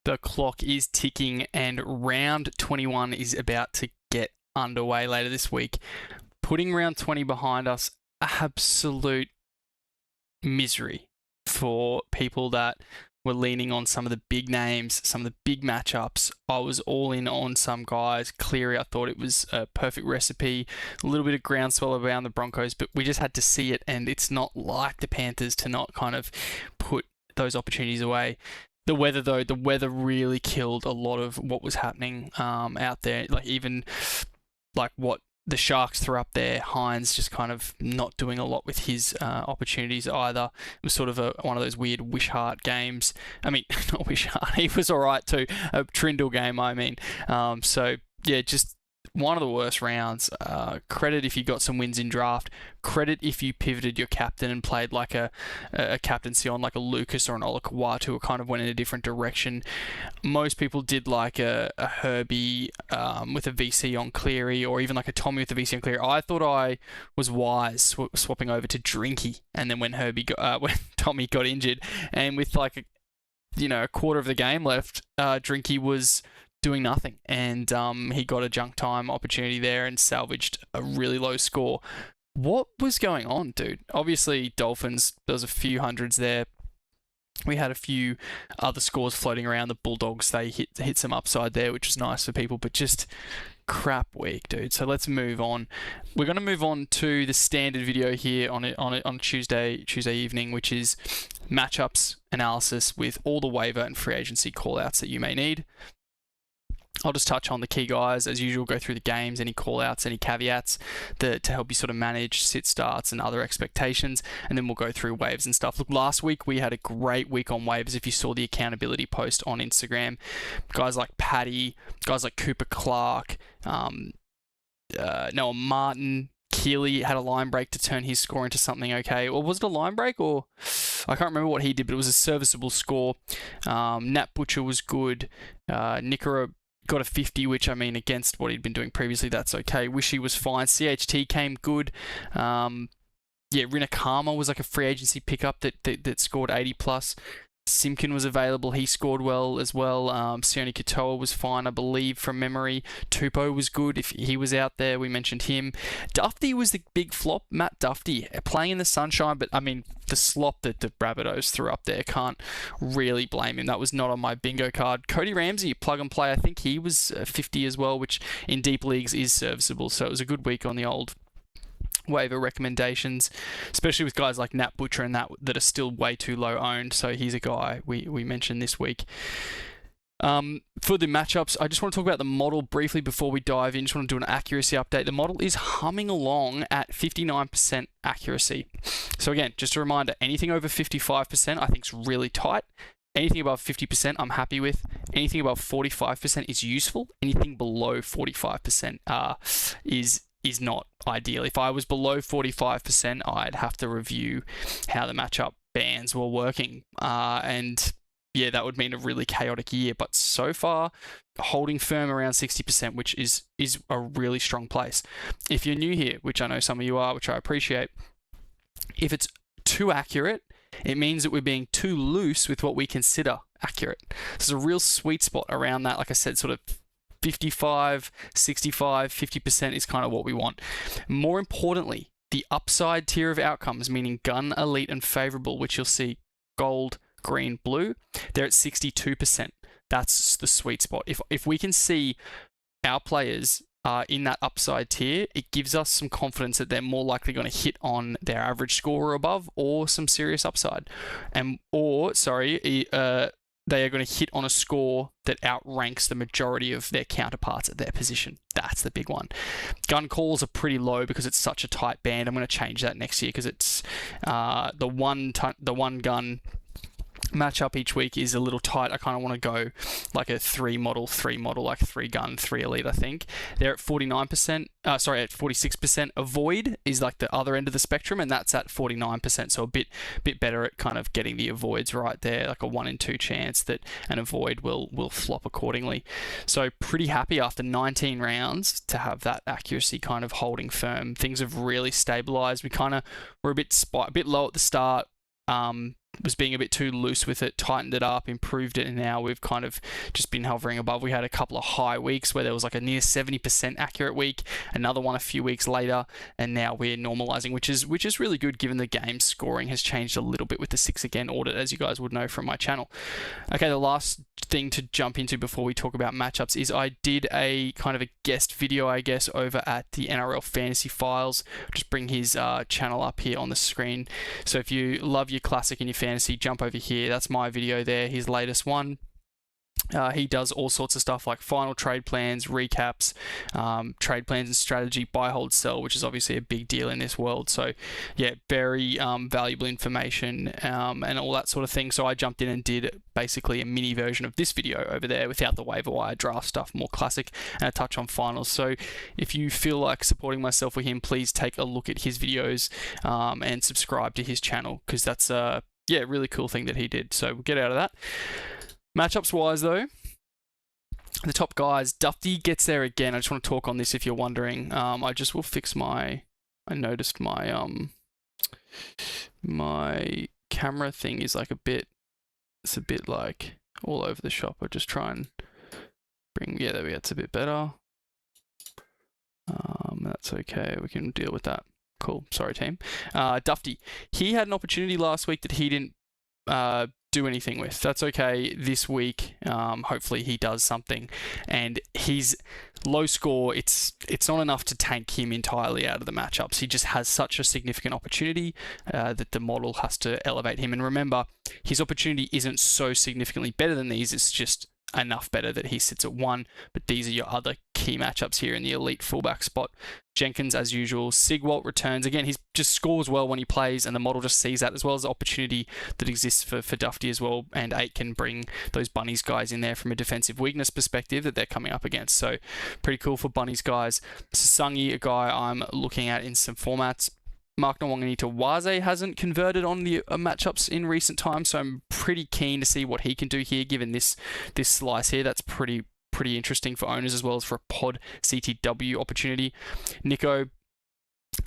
the clock is ticking and round 21 is about to get underway later this week. Putting round 20 behind us, absolute misery for people that were leaning on some of the big names, some of the big matchups. I was all in on some guys. Cleary, I thought it was a perfect recipe. A little bit of groundswell around the Broncos, but we just had to see it, and it's not like the Panthers to not kind of put those opportunities away. The weather, though, the weather really killed a lot of what was happening out there. Like, even like what the Sharks threw up there, Hynes just kind of not doing a lot with his opportunities either. It was sort of one of those weird Wishart games. I mean, not Wishart, he was all right too. A Trindle game, I mean. So, yeah, just one of the worst rounds. Credit if you got some wins in draft. Credit if you pivoted your captain and played like a captaincy on like a Lucas or an Olakau'atu, or kind of went in a different direction. Most people did like a Herbie with a VC on Cleary, or even like a Tommy with a VC on Cleary. I thought I was wise swapping over to Drinky, and then when when Tommy got injured, and with like a quarter of the game left, Drinky was doing nothing, and he got a junk time opportunity there and salvaged a really low score. What was going on, dude? Obviously, Dolphins, there was a few hundreds there. We had a few other scores floating around. The Bulldogs, they hit some upside there, which was nice for people, but just crap week, dude. So let's move on. We're going to move on to the standard video here on Tuesday evening, which is matchups analysis with all the waiver and free agency callouts that you may need. I'll just touch on the key guys. As usual, go through the games, any call-outs, any caveats to help you sort of manage sit starts and other expectations, and then we'll go through waivers and stuff. Look, last week we had a great week on waivers. If you saw the accountability post on Instagram, guys like Paddy, guys like Cooper Clark, Noah Martin, Keely had a line break to turn his score into something okay. Or was it a line break? Or I can't remember what he did, but it was a serviceable score. Nat Butcher was good. Nikora got a 50, which, I mean, against what he'd been doing previously, that's okay. Wishy was fine. CHT came good. Rinakama was like a free agency pickup that scored 80 plus. Simkin was available. He scored well as well. Sione Katoa was fine, I believe, from memory. Tupou was good if he was out there. We mentioned him. Dufty was the big flop. Matt Dufty playing in the sunshine, but I mean, the slop that the Rabbitohs threw up there, can't really blame him. That was not on my bingo card. Cody Ramsey, plug and play. I think he was 50 as well, which in deep leagues is serviceable. So it was a good week on the old waiver recommendations, especially with guys like Nat Butcher and that are still way too low owned. So he's a guy we mentioned this week. For the matchups, I just want to talk about the model briefly before we dive in. Just want to do an accuracy update. The model is humming along at 59% accuracy. So again, just a reminder, anything over 55% I think is really tight. Anything above 50% I'm happy with. Anything above 45% is useful. Anything below 45% is not ideal. If I was below 45%, I'd have to review how the matchup bands were working. And yeah, that would mean a really chaotic year. But so far, holding firm around 60%, which is a really strong place. If you're new here, which I know some of you are, which I appreciate, if it's too accurate, it means that we're being too loose with what we consider accurate. There's a real sweet spot around that. Like I said, sort of 55, 65, 50% is kind of what we want. More importantly, the upside tier of outcomes, meaning gun, elite, and favorable, which you'll see gold, green, blue, they're at 62%. That's the sweet spot. If we can see our players in that upside tier, it gives us some confidence that they're more likely going to hit on their average score or above, or some serious upside. They are going to hit on a score that outranks the majority of their counterparts at their position. That's the big one. Gun calls are pretty low because it's such a tight band. I'm going to change that next year because it's the one gun matchup each week is a little tight. I kind of want to go like a three model, like 3 gun, 3 elite, I think. They're at 49%, at 46%. Avoid is like the other end of the spectrum, and that's at 49%. So a bit better at kind of getting the avoids right there, like a 1 in 2 chance that an avoid will flop accordingly. So pretty happy after 19 rounds to have that accuracy kind of holding firm. Things have really stabilized. We're a bit low at the start. was being a bit too loose with it, tightened it up, improved it, and now we've kind of just been hovering above. We had a couple of high weeks where there was like a near 70% accurate week, another one a few weeks later, and now we're normalizing, which is really good given the game scoring has changed a little bit with the 6 again audit, as you guys would know from my channel. Okay, the last thing to jump into before we talk about matchups is I did a kind of a guest video, I guess, over at the NRL Fantasy Files. Just bring his channel up here on the screen. So if you love your classic and your fantasy, jump over here. That's my video there, his latest one. He does all sorts of stuff like final trade plans, recaps, trade plans and strategy, buy, hold, sell, which is obviously a big deal in this world. So yeah, very valuable information and all that sort of thing. So I jumped in and did basically a mini version of this video over there without the waiver wire draft stuff, more classic, and a touch on finals. So if you feel like supporting myself with him, please take a look at his videos and subscribe to his channel, because that's a really cool thing that he did. So we'll get out of that. Matchups wise though, the top guys, Dufty gets there again. I just want to talk on this if you're wondering. I just will fix I noticed my my camera thing is like it's a bit like all over the shop. I'll just try and there we go, it's a bit better. That's okay, we can deal with that. Cool, sorry team. Dufty, he had an opportunity last week that he didn't do anything with. That's okay. This week, hopefully he does something. And his low score, it's not enough to tank him entirely out of the matchups. He just has such a significant opportunity that the model has to elevate him. And remember, his opportunity isn't so significantly better than these. It's just enough better that he sits at 1, but these are your other key matchups here in the elite fullback spot. Jenkins, as usual. Siegwalt returns. Again, he just scores well when he plays, and the model just sees that, as well as the opportunity that exists for Dufty as well. And Aitken bring those Bunnies guys in there from a defensive weakness perspective that they're coming up against. So pretty cool for Bunnies guys. Sasagi, a guy I'm looking at in some formats. Mark Nawaqanitawase hasn't converted on the matchups in recent times, so I'm pretty keen to see what he can do here, given this slice here. That's pretty interesting for owners as well as for a pod CTW opportunity. Nico,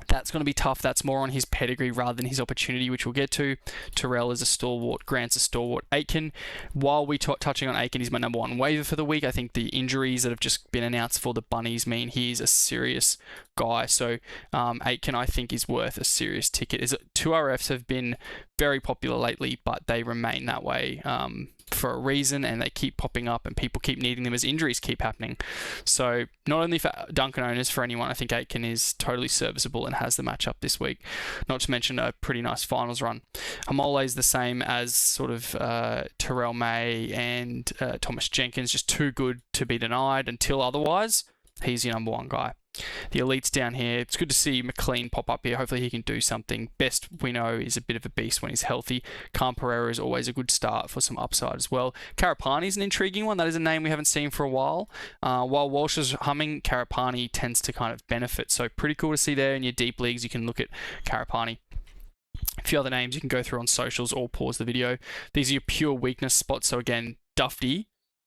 that's going to be tough. That's more on his pedigree rather than his opportunity, which we'll get to. Terrell is a stalwart. Grant's a stalwart. Aitken, while we touching on Aitken, he's my number 1 waiver for the week. I think the injuries that have just been announced for the Bunnies mean he's a serious guy. So Aitken, I think, is worth a serious ticket. 2RFs have been very popular lately, but they remain that way for a reason, and they keep popping up and people keep needing them as injuries keep happening. So not only for Duncan owners, for anyone, I think Aitken is totally serviceable and has the matchup this week. Not to mention a pretty nice finals run. Haumole is the same as sort of Terrell May and Thomas Jenkins, just too good to be denied until otherwise. He's your number 1 guy. The elites down here, it's good to see McLean pop up here. Hopefully he can do something. Best we know is a bit of a beast when he's healthy. Khan Pereira is always a good start for some upside as well. Karapani is an intriguing one. That is a name we haven't seen for a while. While Walsh is humming, Karapani tends to kind of benefit. So pretty cool to see there in your deep leagues. You can look at Karapani. A few other names you can go through on socials or pause the video. These are your pure weakness spots. So again, Dufty,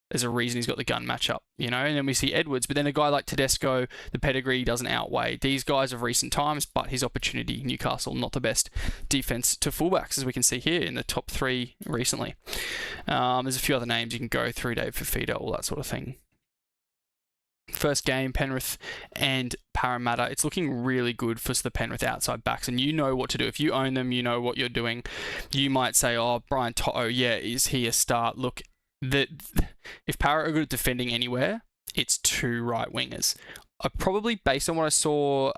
there's a reason he's got the gun matchup, and then we see Edwards, but then a guy like Tedesco, the pedigree doesn't outweigh these guys of recent times, but his opportunity, Newcastle, not the best defense to fullbacks, as we can see here in the top 3 recently. There's a few other names you can go through, Dave Fafita, all that sort of thing. First game, Penrith and Parramatta. It's looking really good for the Penrith outside backs, and you know what to do. If you own them, you know what you're doing. You might say, oh, Brian To'o, is he a start? Look, if Parra are good at defending anywhere, it's 2 right wingers. Probably based on what I saw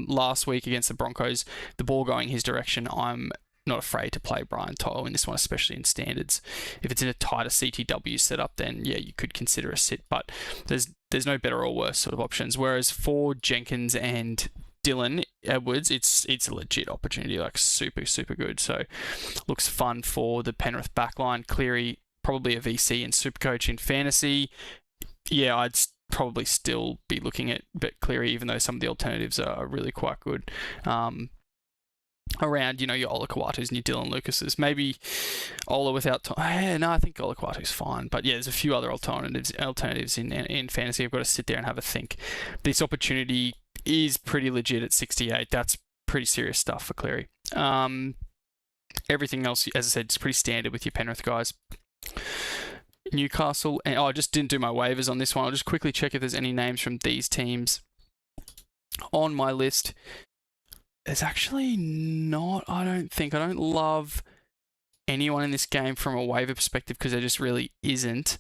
last week against the Broncos, the ball going his direction, I'm not afraid to play Brian To'o in this one, especially in standards. If it's in a tighter CTW setup, then you could consider a sit, but there's no better or worse sort of options. Whereas for Jenkins and Dylan Edwards, it's a legit opportunity, like super good. So looks fun for the Penrith backline. Cleary, probably a VC in Supercoach in fantasy. I'd probably still be looking at Cleary, even though some of the alternatives are really quite good. Around, your Olakau'atus and your Dylan Lucases. Maybe Ola without time. No, I think Olakau'atu's fine. But there's a few other alternatives in fantasy. I've got to sit there and have a think. This opportunity is pretty legit at 68. That's pretty serious stuff for Cleary. Everything else, as I said, is pretty standard with your Penrith guys. Newcastle, and I just didn't do my waivers on this one. I'll just quickly check if there's any names from these teams on my list. There's actually not, I don't think. I don't love anyone in this game from a waiver perspective because there just really isn't.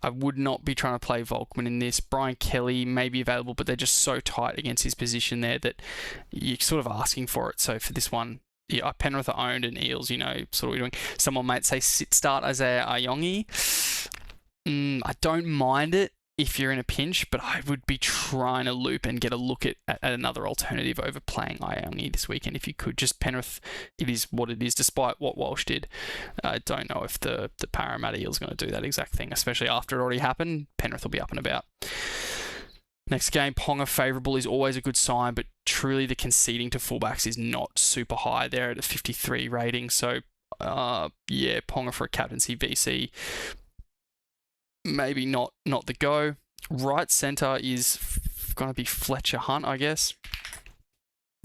I would not be trying to play Volkman in this. Brian Kelly may be available, but they're just so tight against his position there that you're sort of asking for it. So for this one, yeah, Penrith are owned and Eels, you know, sort of what we're doing. Someone might say sit start Isaiah Ayongi. I don't mind it if you're in a pinch, but I would be trying to loop and get a look at another alternative over playing Ayongi this weekend if you could. Just Penrith, it is what it is, despite what Walsh did. I don't know if the Parramatta Eels are going to do that exact thing, especially after it already happened. Penrith will be up and about. Next game, Ponga favourable is always a good sign, but truly the conceding to fullbacks is not super high. They're at a 53 rating, so yeah, Ponga for a captaincy VC. Maybe not the go. Right centre is going to be Fletcher Hunt, I guess.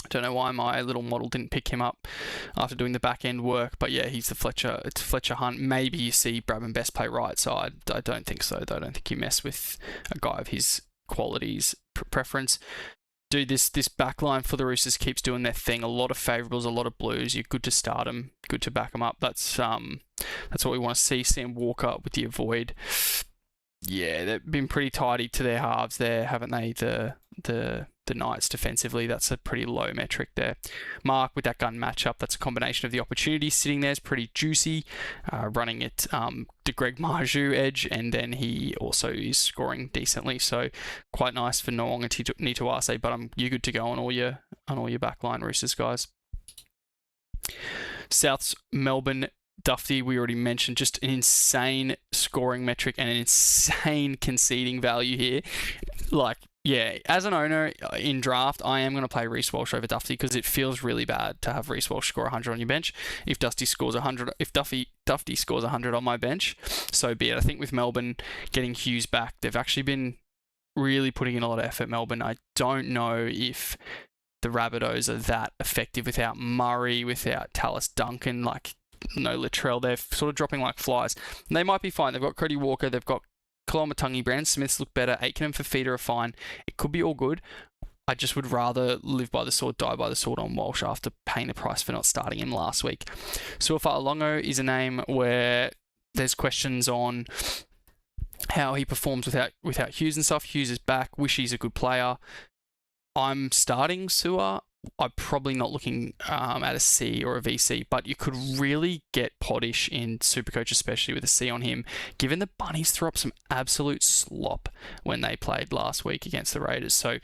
I don't know why my little model didn't pick him up after doing the back end work, but yeah, he's the Fletcher. It's Fletcher Hunt. Maybe you see Bradman Best play right side. I don't think so. I don't think you mess with a guy of his qualities preference. Dude, this backline for the Roosters keeps doing their thing. A lot of favourables, a lot of blues. You're good to start them, good to back them up. That's what we want to see. Sam Walker with the avoid. Yeah, they've been pretty tidy to their halves there, haven't they? The Knights defensively, that's a pretty low metric there. Mark with that gun matchup, that's a combination of the opportunities sitting there is pretty juicy. Running it to Greg Marju edge, and then he also is scoring decently, so quite nice for Nawaqanitawase. But you're good to go on all your backline Roosters guys. South's Melbourne. Dufty, we already mentioned, just an insane scoring metric and an insane conceding value here. Like, yeah, as an owner in draft, I am going to play Reece Walsh over Dufty because it feels really bad to have Reece Walsh score 100 on your bench. If Dufty scores 100, if Dufty scores 100 on my bench, so be it. I think with Melbourne getting Hughes back, they've actually been really putting in a lot of effort. Melbourne, I don't know if the Rabbitohs are that effective without Murray, without Tallis Duncan, like. No Latrell, they're sort of dropping like flies. And they might be fine. They've got Cody Walker, they've got Kalyn, Brandon Smiths look better, Aitken and Fafita are fine. It could be all good. I just would rather live by the sword, die by the sword on Walsh after paying the price for not starting him last week. Sualauvi Faalogo is a name where there's questions on how he performs without Hughes and stuff. Hughes is back. Wish he's a good player. I'm starting Sua. I'm probably not looking at a C or a VC, but you could really get Poddish in Supercoach, especially with a C on him, given the Bunnies threw up some absolute slop when they played last week against the Raiders. So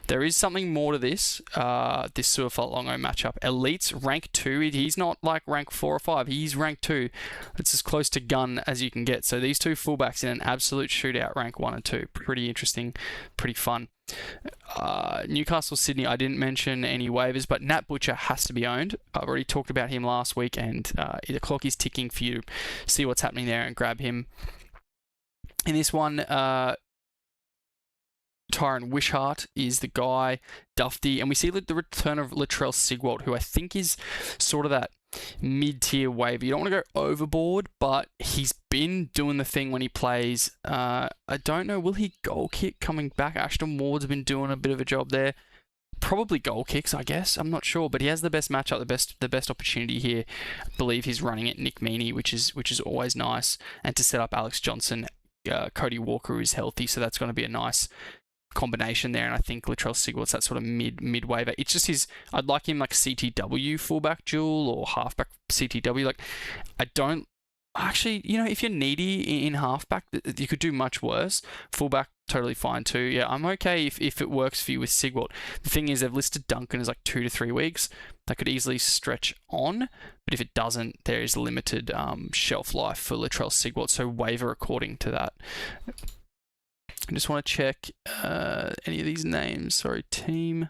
there is something more to this Sualauvi Faalogo matchup. Elite's rank 2. He's not like rank 4 or 5. He's rank 2. It's as close to gun as you can get. So these two fullbacks in an absolute shootout, rank 1 and 2. Pretty interesting, pretty fun. Newcastle Sydney, I didn't mention any waivers, but Nat Butcher has to be owned. I've already talked about him last week, and the clock is ticking for you to see what's happening there and grab him. In this one, Tyron Wishart is the guy, Dufty, and we see the return of Latrell Siegwalt, who I think is sort of that mid-tier waiver. You don't want to go overboard, but he's been doing the thing when he plays. I don't know, will he goal kick coming back? Ashton Ward's been doing a bit of a job there. Probably goal kicks, I guess. I'm not sure, but he has the best matchup, the best opportunity here. I believe he's running it Nick Meaney, which is always nice, and to set up Alex Johnson. Cody Walker is healthy, so that's going to be a nice combination there, and I think Latrell Siegwalt's that sort of mid waiver. It's just I'd like him like CTW fullback duel or halfback CTW. Like, I don't actually, if you're needy in halfback, you could do much worse. Fullback, totally fine too. Yeah, I'm okay if it works for you with Siegwalt. The thing is, they've listed Duncan as like 2 to 3 weeks. That could easily stretch on, but if it doesn't, there is limited shelf life for Latrell Siegwalt, so waiver according to that. I just want to check any of these names. Sorry, team.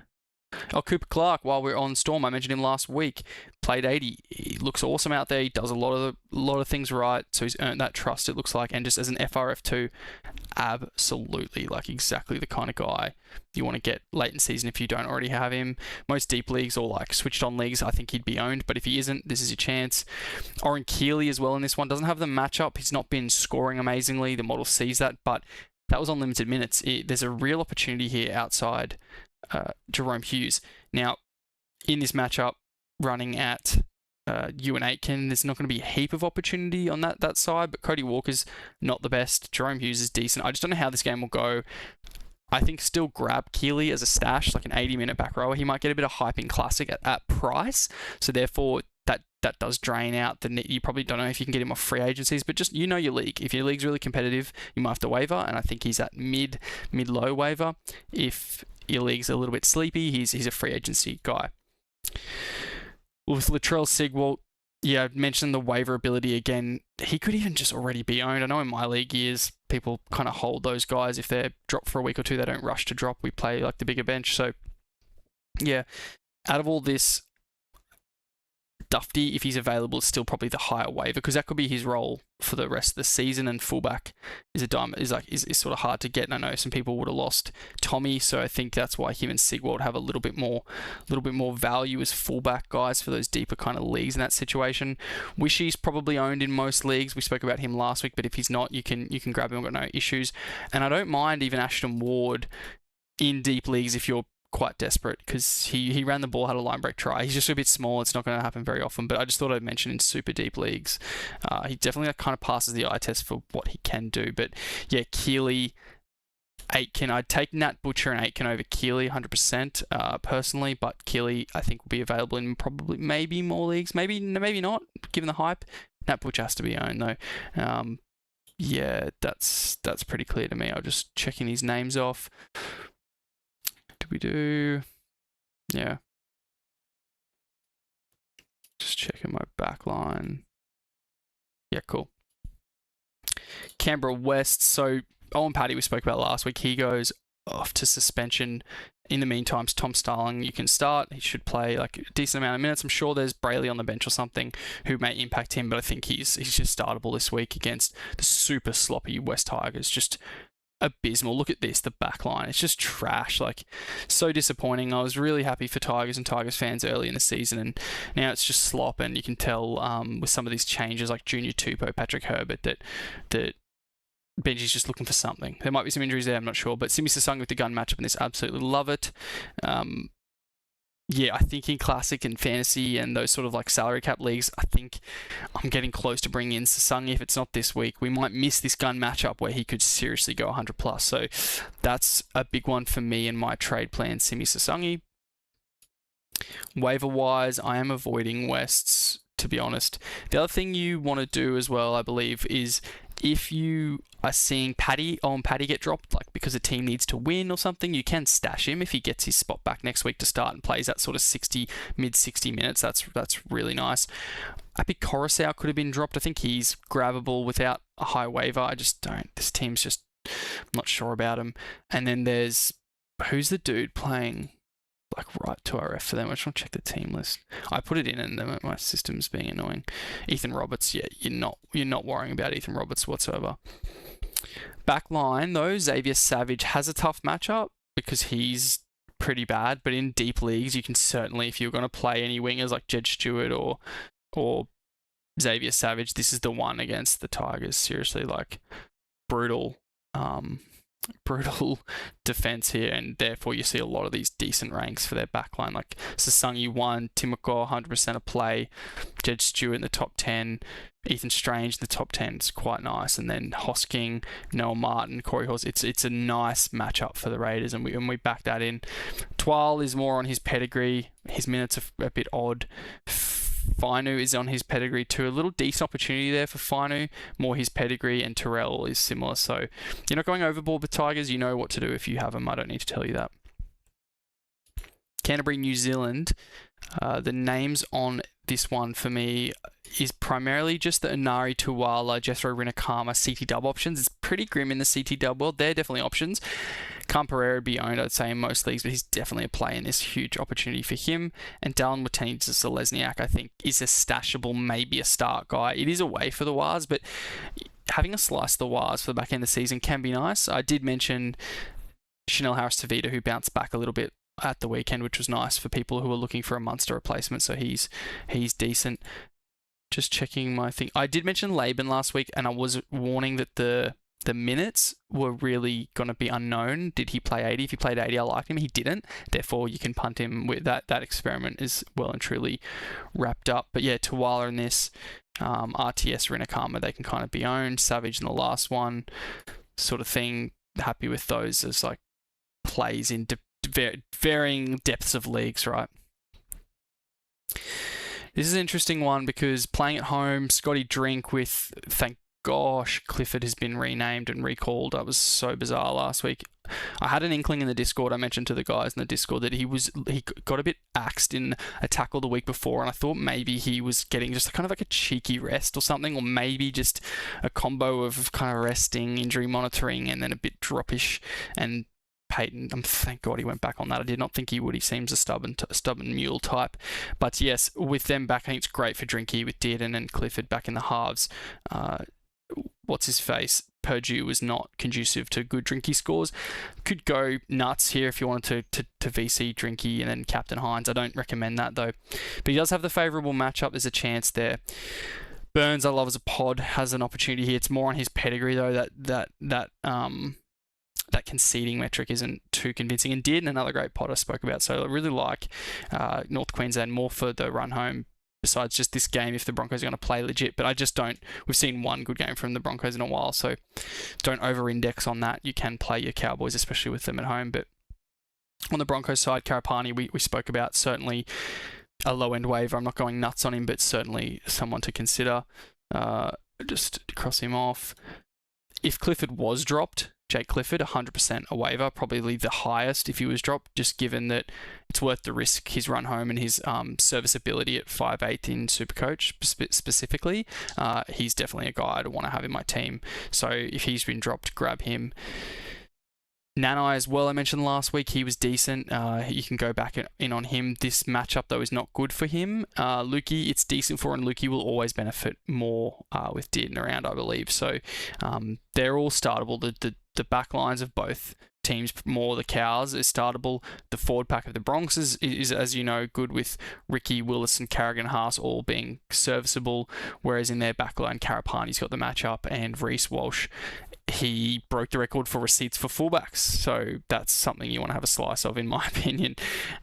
Oh, Cooper Clark, while we're on Storm, I mentioned him last week. Played 80. He looks awesome out there. He does a lot of things right, so he's earned that trust, it looks like. And just as an FRF2, absolutely, like, exactly the kind of guy you want to get late in season if you don't already have him. Most deep leagues or like switched on leagues, I think he'd be owned, but if he isn't, this is your chance. Oren Keeley as well in this one. Doesn't have the matchup. He's not been scoring amazingly. The model sees that, but that was on limited minutes. There's a real opportunity here outside Jerome Hughes. Now, in this matchup, running at Euan Aitken, there's not going to be a heap of opportunity on that side, but Cody Walker's not the best. Jerome Hughes is decent. I just don't know how this game will go. I think still grab Keeley as a stash, like an 80-minute back rower. He might get a bit of hype in Classic at price, so therefore that does drain out the net. You probably don't know if you can get him off free agencies, but just, your league. If your league's really competitive, you might have to waiver, and I think he's at mid-low waiver. If your league's a little bit sleepy, he's a free agency guy. With Latrell Siegwalt, yeah, I mentioned the waiver ability again. He could even just already be owned. I know in my league years, people kind of hold those guys. If they're dropped for a week or two, they don't rush to drop. We play like the bigger bench. So, yeah, out of all this, Dufty, if he's available, is still probably the higher waiver, because that could be his role for the rest of the season. And fullback is sort of hard to get. And I know some people would have lost Tommy, so I think that's why him and Siegwalt have a little bit more value as fullback guys for those deeper kind of leagues in that situation. Wishy's probably owned in most leagues. We spoke about him last week, but if he's not, you can grab him. I've got no issues. And I don't mind even Ashton Ward in deep leagues if you're quite desperate, because he ran the ball, had a line break try. He's just a bit small. It's not going to happen very often, but I just thought I'd mention in super deep leagues. He definitely kind of passes the eye test for what he can do. But yeah, Keeley, Aitken, I'd take Nat Butcher and Aitken over Keeley 100% personally, but Keeley I think will be available in probably maybe more leagues, maybe not, given the hype. Nat Butcher has to be owned though. Yeah, that's pretty clear to me. I'm just checking these names off. We do, yeah. Just checking my back line. Yeah, cool. Canberra West. So Owen Paddy we spoke about last week. He goes off to suspension. In the meantime, Tom Starling, you can start. He should play like a decent amount of minutes. I'm sure there's Brayley on the bench or something who may impact him, but I think he's just startable this week against the super sloppy West Tigers. Just abysmal. Look at this, the back line. It's just trash. Like, so disappointing. I was really happy for Tigers and Tigers fans early in the season, and now it's just slop. And you can tell with some of these changes, like Junior Tupou, Patrick Herbert, that Benji's just looking for something. There might be some injuries there, I'm not sure. But Simi Sasagi with the gun matchup in this, absolutely love it. Yeah, I think in Classic and Fantasy and those sort of like salary cap leagues, I think I'm getting close to bringing in Sasagi. If it's not this week, we might miss this gun matchup where he could seriously go 100 plus. So that's a big one for me in my trade plan, Simi Sasagi. Waiver wise, I am avoiding Wests, to be honest. The other thing you want to do as well, I believe, is if you are seeing Paddy get dropped, like because a team needs to win or something, you can stash him if he gets his spot back next week to start and plays that sort of mid 60 minutes. That's really nice. Api Coruscant could have been dropped. I think he's grabbable without a high waiver. I just don't. This team's just, I'm not sure about him. And then there's, who's the dude playing like right to RF for them? I just want to check the team list. I put it in and my system's being annoying. Ethan Roberts, yeah, you're not worrying about Ethan Roberts whatsoever. Back line though, Xavier Savage has a tough matchup because he's pretty bad, but in deep leagues you can certainly, if you're going to play any wingers like Jed Stewart or Xavier Savage, this is the one against the Tigers. Seriously, like brutal defense here, and therefore you see a lot of these decent ranks for their backline, like Sasagi 1, Timoko 100% a play, Jed Stewart in the top 10, Ethan Strange in the top 10. It's quite nice. And then Hosking, Noah Martin, Corey Hawes. It's a nice matchup for the Raiders, and we back that in. Twal is more on his pedigree. His minutes are a bit odd. Fainu is on his pedigree too. A little decent opportunity there for Fainu, more his pedigree, and Terrell is similar. So you're not going overboard with Tigers. You know what to do if you have them. I don't need to tell you that. Canterbury, New Zealand. The names on this one for me is primarily just the Inari Tuwala, Jethro Rinakama CT dub options. It's pretty grim in the CT dub world. They're definitely options. Can't Pereira be owned, I'd say, in most leagues, but he's definitely a play in this. Huge opportunity for him. And Dallin Watene-Zelezniak, I think, is a stashable, maybe a start guy. It is away for the Wars, but having a slice of the Wars for the back end of the season can be nice. I did mention Chanel Harris-Tavita, who bounced back a little bit at the weekend, which was nice for people who are looking for a Munster replacement, so he's decent. Just checking my thing. I did mention Laban last week, and I was warning that the minutes were really going to be unknown. Did he play 80? If he played 80, I liked him. He didn't. Therefore, you can punt him with that. That experiment is well and truly wrapped up. But yeah, Tuala in this, RTS, Rinakama, they can kind of be owned. Savage in the last one, sort of thing. Happy with those as like plays in varying depths of leagues, right? This is an interesting one because playing at home, Scotty Drink with, thank gosh, Clifford has been renamed and recalled. That was so bizarre last week. I had an inkling in the Discord. I mentioned to the guys in the Discord that he got a bit axed in a tackle the week before, and I thought maybe he was getting just kind of like a cheeky rest or something, or maybe just a combo of kind of resting, injury monitoring, and then a bit droppish. And Peyton, thank God he went back on that. I did not think he would. He seems a stubborn mule type. But yes, with them back, I think it's great for Drinky with Dearden and Clifford back in the halves. What's his face? Purdue was not conducive to good Drinky scores. Could go nuts here if you wanted to VC Drinky and then Captain Hynes. I don't recommend that though. But he does have the favourable matchup. There's a chance there. Burns, I love as a pod, has an opportunity here. It's more on his pedigree though. That conceding metric isn't too convincing. And Dearden, another great pod I spoke about. So I really like North Queensland more for the run home. Besides just this game, if the Broncos are going to play legit, but I just don't. We've seen one good game from the Broncos in a while, so don't over-index on that. You can play your Cowboys, especially with them at home. But on the Broncos side, Karapani, we spoke about, certainly a low-end waiver. I'm not going nuts on him, but certainly someone to consider. Just cross him off. If Clifford was dropped, Jake Clifford, 100% a waiver, probably the highest if he was dropped, just given that it's worth the risk, his run home and his serviceability at 5'8" in Supercoach specifically. He's definitely a guy I'd want to have in my team. So if he's been dropped, grab him. Nanai as well, I mentioned last week, he was decent. You can go back in on him. This matchup, though, is not good for him. Lukey, it's decent for, and Lukey will always benefit more with Dearden around, I believe. So they're all startable. The back lines of both teams, more the Cows, is startable. The forward pack of the Bronx is, as you know, good with Ricky, Willis and Carrigan Haas all being serviceable, whereas in their backline, Karapani's got the matchup, and Reece Walsh, he broke the record for receipts for fullbacks. So that's something you want to have a slice of, in my opinion.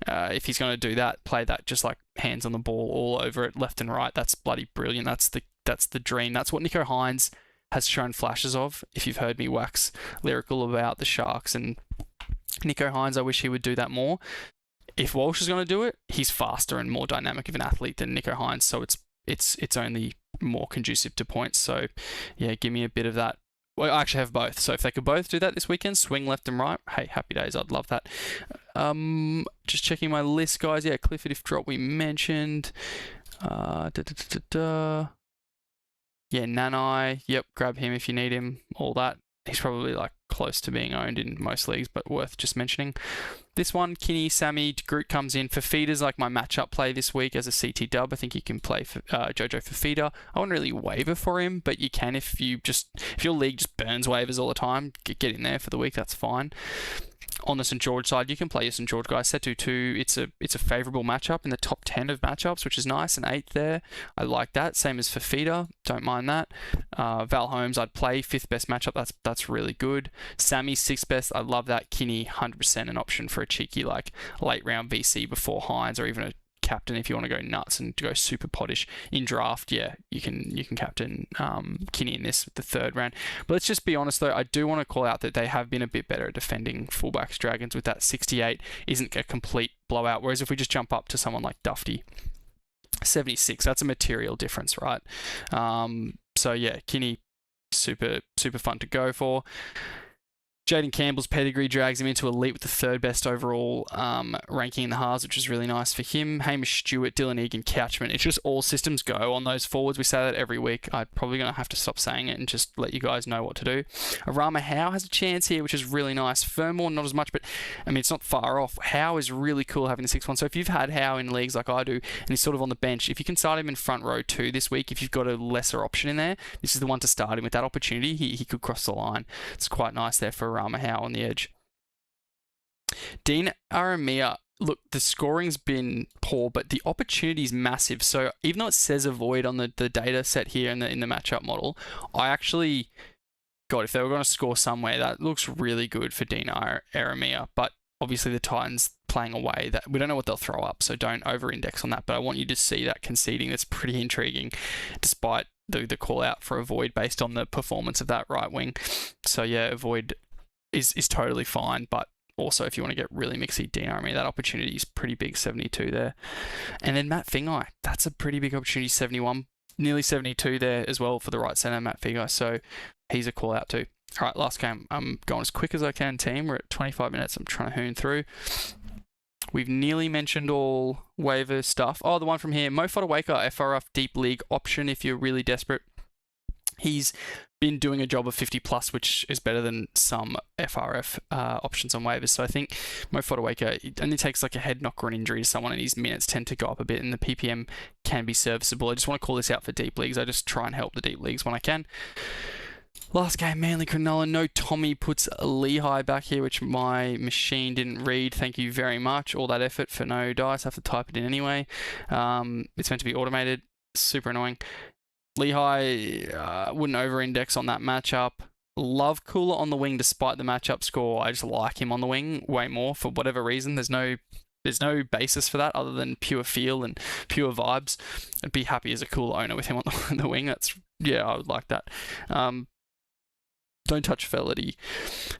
If he's going to do that, play that just like hands on the ball all over it, left and right. That's bloody brilliant. That's the dream. That's what Nicho Hynes has shown flashes of. If you've heard me wax lyrical about the Sharks and Nicho Hynes, I wish he would do that more. If Walsh is going to do it, he's faster and more dynamic of an athlete than Nicho Hynes, so it's only more conducive to points. So yeah, give me a bit of that. Well, I actually have both. So if they could both do that this weekend, swing left and right, hey, happy days. I'd love that. Just checking my list, guys. Yeah, Clifford, if drop, we mentioned. Yeah, Nanai. Yep, grab him if you need him. All that. He's probably like close to being owned in most leagues, but worth just mentioning. This one, Kinney, Sammy, Groot comes in. Fafita's like my matchup play this week as a CT dub. I think you can play for Jojo Fafita. I wouldn't really waiver for him, but you can if your league just burns waivers all the time. Get in there for the week, that's fine. On the St George side, you can play your St George guy. Setu 2, it's a favourable matchup in the top 10 of matchups, which is nice. An 8th there. I like that. Same as Fafita. Don't mind that. Val Holmes, I'd play 5th best matchup. That's really good. Sammy, 6th best. I love that. Kinney, 100% an option for a cheeky like late round VC before Hynes, or even a captain if you want to go nuts and go super poddish in draft. Yeah, you can captain Kinney in this with the 3rd round. But let's just be honest though, I do want to call out that they have been a bit better at defending fullbacks. Dragons with that 68 isn't a complete blowout, whereas if we just jump up to someone like Dufty, 76, that's a material difference, right? So yeah, Kinney, super fun to go for. Jaden Campbell's pedigree drags him into elite with the third best overall ranking in the Haas, which is really nice for him. Hamish Stewart, Dylan Egan, Couchman. It's just all systems go on those forwards. We say that every week. I'm probably going to have to stop saying it and just let you guys know what to do. Arama Howe has a chance here, which is really nice. Fermor, not as much, but I mean, it's not far off. Howe is really cool having the 6-1. So if you've had Howe in leagues like I do, and he's sort of on the bench, if you can start him in front row 2 this week, if you've got a lesser option in there, this is the one to start him with that opportunity. He could cross the line. It's quite nice there for Arama Howe on the edge. Dean Aramea, look, the scoring's been poor, but the opportunity's massive. So even though it says avoid on the data set here in the matchup model, I actually, God, if they were going to score somewhere, that looks really good for Dean Aramea. But obviously the Titans playing away, that we don't know what they'll throw up, so don't over-index on that. But I want you to see that conceding. That's pretty intriguing, despite the call out for avoid based on the performance of that right wing. So yeah, avoid is totally fine, but also if you want to get really mixy, Dean Aramea, that opportunity is pretty big, 72 there. And then Matt Fingai, that's a pretty big opportunity, 71, nearly 72 there as well for the right centre, Matt Fingai. So he's a call out too. All right, last game. I'm going as quick as I can, team. We're at 25 minutes. I'm trying to hoon through. We've nearly mentioned all waiver stuff. Oh, the one from here, Mo Fodawaker, FRF Deep League option if you're really desperate. He's been doing a job of 50 plus, which is better than some FRF options on waivers. So I think Mo Fodawaker, it only takes like a head knock or an injury to someone, and his minutes tend to go up a bit, and the PPM can be serviceable. I just want to call this out for deep leagues. I just try and help the deep leagues when I can. Last game, Manly Cronulla. No Tommy puts Lehigh back here, which my machine didn't read. Thank you very much. All that effort for no dice. I have to type it in anyway. It's meant to be automated. Super annoying. Lehigh wouldn't over-index on that matchup. Love Cooler on the wing despite the matchup score. I just like him on the wing way more for whatever reason. There's no basis for that other than pure feel and pure vibes. I'd be happy as a Cooler owner with him on the wing. I would like that. Don't touch Felity.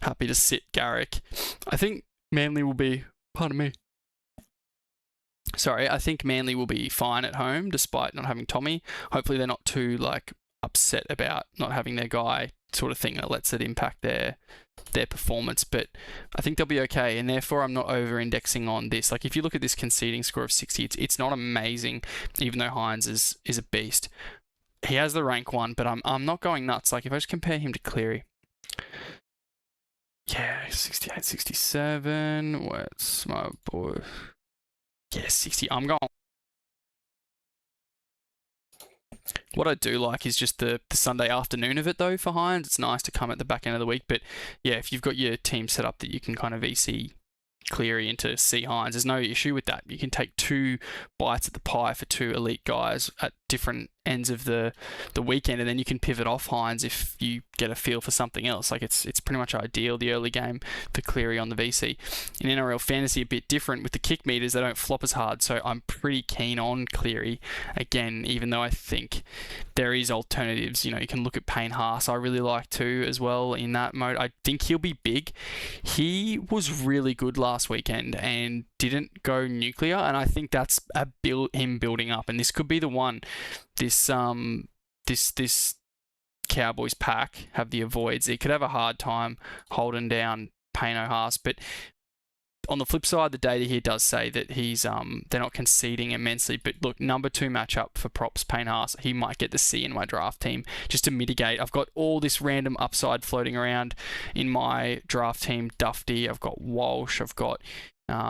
Happy to sit Garrick. I think Manly will be... Pardon me. Sorry, I think Manly will be fine at home despite not having Tommy. Hopefully they're not too upset about not having their guy, sort of thing that lets it impact their performance. But I think they'll be okay, and therefore I'm not over-indexing on this. Like if you look at this conceding score of 60, it's not amazing, even though Hynes is a beast. He has the rank 1, but I'm not going nuts. Like if I just compare him to Cleary. Yeah, 68, 67. Where's my boy? Yeah, 60. I'm going. What I do like is just the Sunday afternoon of it, though, for Hynes. It's nice to come at the back end of the week. But yeah, if you've got your team set up that you can kind of VC Cleary into C Hynes, there's no issue with that. You can take 2 bites at the pie for 2 elite guys at different ends of the weekend, and then you can pivot off Hynes if you get a feel for something else. Like it's pretty much ideal, the early game for Cleary on the VC. In NRL Fantasy, a bit different with the kick meters, they don't flop as hard, so I'm pretty keen on Cleary again, even though I think there is alternatives. You can look at Payne Haas, I really like too as well in that mode. I think he'll be big. He was really good last weekend and didn't go nuclear, and I think that's him building up, and this could be the one. This Cowboys pack have the avoids. It could have a hard time holding down Payne Haas, but on the flip side, the data here does say that they're not conceding immensely. But look, number 2 matchup for props, Payne Haas. He might get the C in my draft team just to mitigate. I've got all this random upside floating around in my draft team. Dufty, I've got Walsh, I've got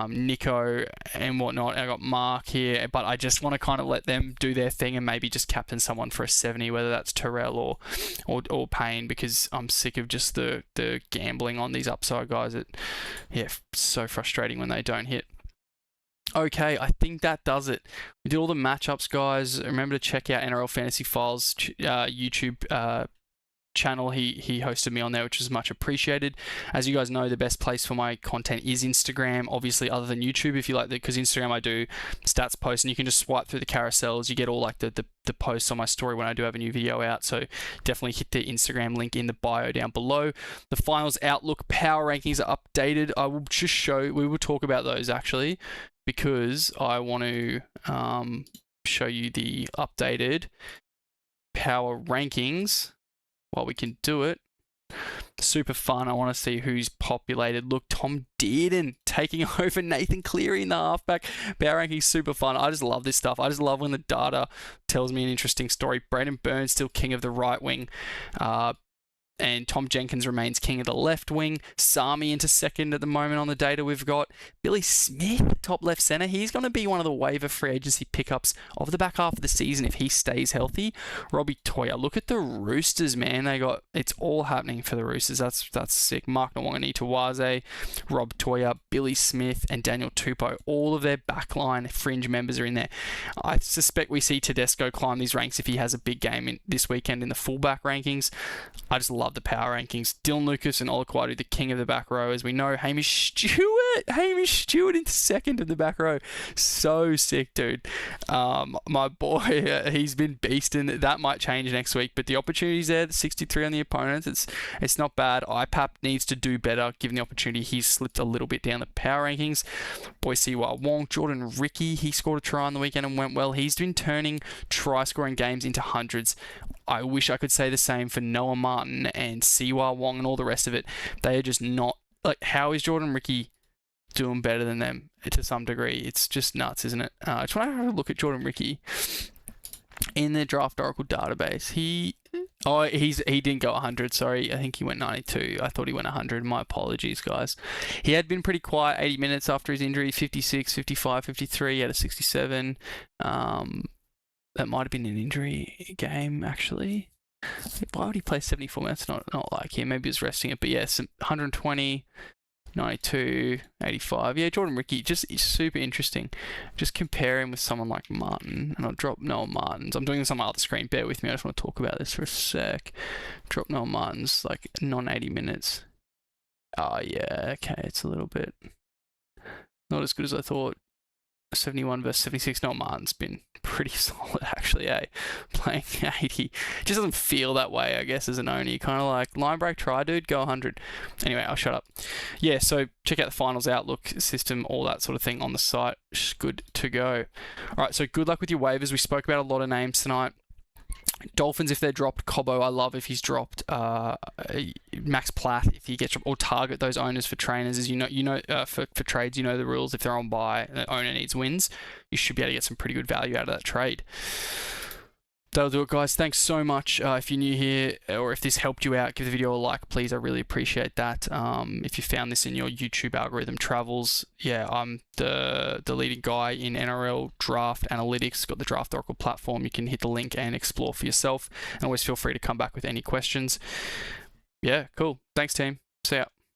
Nico and whatnot. I got Mark here, but I just want to kind of let them do their thing and maybe just captain someone for a 70, whether that's Terrell or Payne, because I'm sick of just the gambling on these upside guys. So frustrating when they don't hit. Okay, I think that does it. We did all the matchups, guys. Remember to check out NRL Fantasy Files YouTube channel. He hosted me on there, which is much appreciated. As you guys know, the best place for my content is Instagram, obviously, other than YouTube if you like, because Instagram I do stats posts and you can just swipe through the carousels. You get all like the posts on my story when I do have a new video out, so definitely hit the Instagram link in the bio down below. The finals outlook power rankings are updated. We will talk about those actually, because I want to show you the updated power rankings. While we can do it, super fun. I want to see who's populated. Look, Tom Dearden taking over Nathan Cleary in the halfback power ranking. Super fun. I just love this stuff. I just love when the data tells me an interesting story. Braden Burns still king of the right wing. And Tom Jenkins remains king of the left wing. Sami into second at the moment on the data we've got. Billy Smith, top left centre. He's going to be one of the waiver free agency pickups of the back half of the season if he stays healthy. Robbie Toya. Look at the Roosters, man. It's all happening for the Roosters. That's sick. Mark Nawaqanitawase, Rob Toya, Billy Smith, and Daniel Tupou. All of their backline fringe members are in there. I suspect we see Tedesco climb these ranks if he has a big game this weekend in the fullback rankings. I just love the power rankings. Dylan Lucas and Olakau'atu, the king of the back row. As we know, Hamish Stewart into second of the back row. So sick, dude. My boy, he's been beasting. That might change next week, but the opportunity's there. The 63 on the opponents. It's not bad. IPAP needs to do better given the opportunity. He's slipped a little bit down the power rankings. Boy, Siwa Wong, Jordan Ricky, he scored a try on the weekend and went well. He's been turning try-scoring games into hundreds. I wish I could say the same for Noah Martin and Siwa Wong and all the rest of it. They are just not... how is Jordan Ricky doing better than them to some degree? It's just nuts, isn't it? I just want to have a look at Jordan Ricky in the Draft Oracle database. He didn't go 100, sorry. I think he went 92. I thought he went 100. My apologies, guys. He had been pretty quiet 80 minutes after his injury. 56, 55, 53. He had a 67. That might have been an injury game, actually. Why would he play 74 minutes? Not like him. Maybe he was resting it. But yeah, 120, 92, 85. Yeah, Jordan Ricky, just super interesting. Just compare him with someone like Martin. And I'll drop Noah Martin's. I'm doing this on my other screen. Bear with me. I just want to talk about this for a sec. Drop Noah Martin's, non-80 minutes. Oh, yeah. Okay, it's a little bit not as good as I thought. 71 versus 76. Noah Martin's been pretty solid, actually, playing 80. Just doesn't feel that way, I guess, as an owner. Kind of like, line break, try, dude, go 100. Anyway, I'll shut up. Yeah, so check out the finals outlook system, all that sort of thing on the site. Good to go. All right, so good luck with your waivers. We spoke about a lot of names tonight. Dolphins, if they're dropped. Cobbo, I love if he's dropped. Max Platt, if he gets dropped. Or target those owners for trainers. As for trades, the rules. If they're on buy, the owner needs wins. You should be able to get some pretty good value out of that trade. That'll do it, guys. Thanks so much. If you're new here or if this helped you out, give the video a like, please. I really appreciate that. If you found this in your YouTube algorithm travels, I'm the leading guy in NRL Draft Analytics. Got the Draft Oracle platform. You can hit the link and explore for yourself. And always feel free to come back with any questions. Yeah, cool. Thanks, team. See ya.